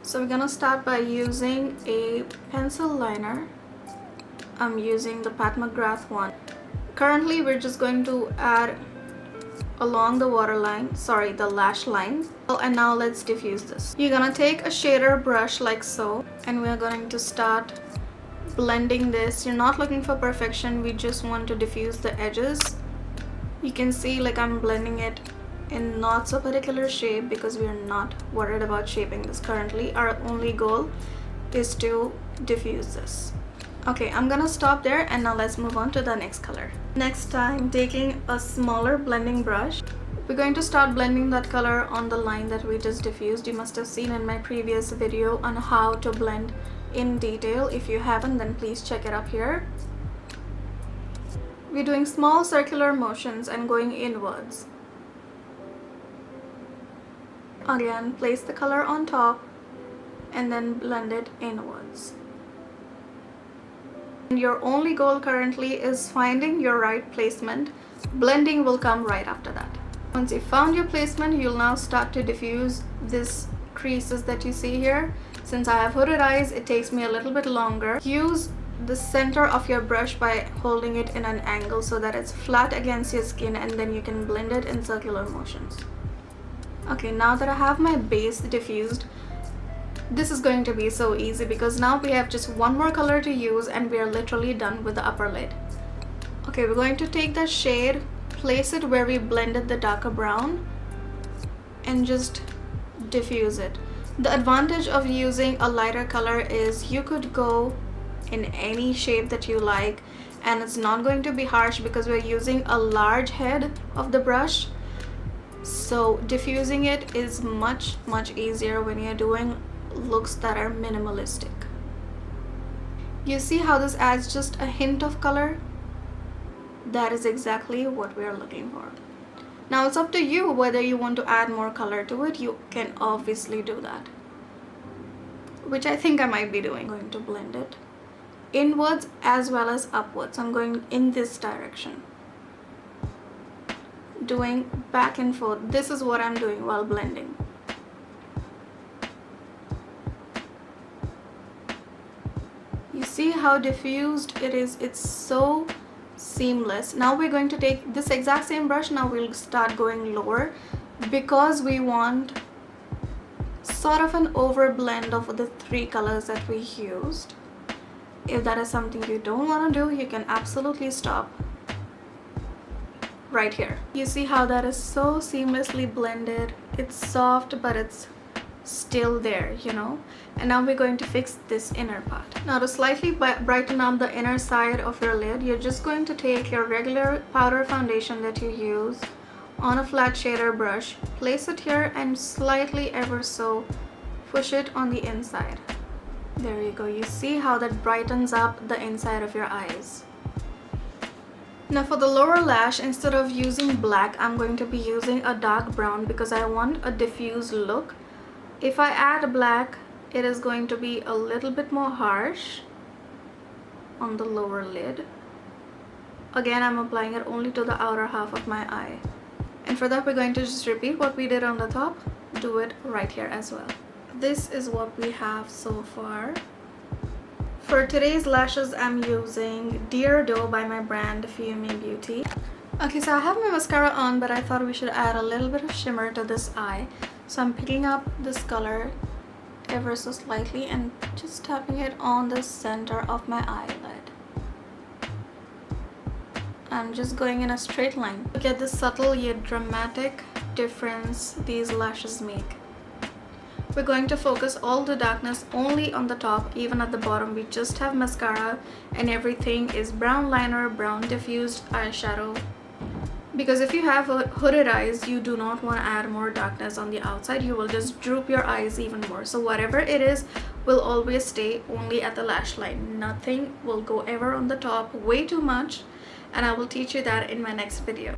So we're gonna start by using a pencil liner. I'm using the Pat McGrath one. Currently we're just going to add along the waterline, sorry, the lash line. And now let's diffuse this. You're gonna take a shader brush like so, and we're going to start blending this. You're not looking for perfection, we just want to diffuse the edges. You can see like I'm blending it in not so particular shape because we are not worried about shaping this currently. Our only goal is to diffuse this. Okay, I'm gonna stop there, and now let's move on to the next color. Next time, taking a smaller blending brush, we're going to start blending that color on the line that we just diffused. You must have seen in my previous video on how to blend in detail. If you haven't, then please check it up here. We're doing small circular motions and going inwards. Again, place the color on top and then blend it inwards. And your only goal currently is finding your right placement. Blending will come right after that. Once you found your placement, you'll now start to diffuse these creases that you see here. Since I have hooded eyes, it takes me a little bit longer. Use the center of your brush by holding it in an angle so that it's flat against your skin, and then you can blend it in circular motions. Okay, now that I have my base diffused, this is going to be so easy because now we have just one more color to use and we are literally done with the upper lid. Okay, we're going to take that shade, place it where we blended the darker brown, and just diffuse it. The advantage of using a lighter color is you could go in any shape that you like, and it's not going to be harsh because we're using a large head of the brush. So diffusing it is much easier when you're doing looks that are minimalistic. You see how this adds just a hint of color? That is exactly what we are looking for. Now it's up to you whether you want to add more color to it. You can obviously do that, which I think I might be doing. I'm going to blend it inwards as well as upwards. I'm going in this direction, doing back and forth. This is what I'm doing while blending. You see how diffused it is? It's so seamless. Now we're going to take this exact same brush. Now we'll start going lower because we want sort of an overblend of the three colors that we used. If that is something you don't want to do, you can absolutely stop right here. You see how that is so seamlessly blended? It's soft, but it's still there, you know. And now we're going to fix this inner part. Now to slightly brighten up the inner side of your lid, you're just going to take your regular powder foundation that you use on a flat shader brush, place it here, and slightly ever so push it on the inside. There you go. You see how that brightens up the inside of your eyes. Now for the lower lash, instead of using black, I'm going to be using a dark brown because I want a diffuse look. If I add black, it is going to be a little bit more harsh on the lower lid. Again, I'm applying it only to the outer half of my eye. And for that, we're going to just repeat what we did on the top, do it right here as well. This is what we have so far. For today's lashes, I'm using Dear Doe by my brand Fiume Beauty. Okay, so I have my mascara on, but I thought we should add a little bit of shimmer to this eye. So I'm picking up this color ever so slightly and just tapping it on the center of my eyelid. I'm just going in a straight line. Look at the subtle yet dramatic difference these lashes make. We're going to focus all the darkness only on the top. Even at the bottom we just have mascara and everything is brown liner, brown diffused eyeshadow. Because if you have hooded eyes, you do not want to add more darkness on the outside. You will just droop your eyes even more. So whatever it is will always stay only at the lash line. Nothing will go ever on the top way too much, and I will teach you that in my next video.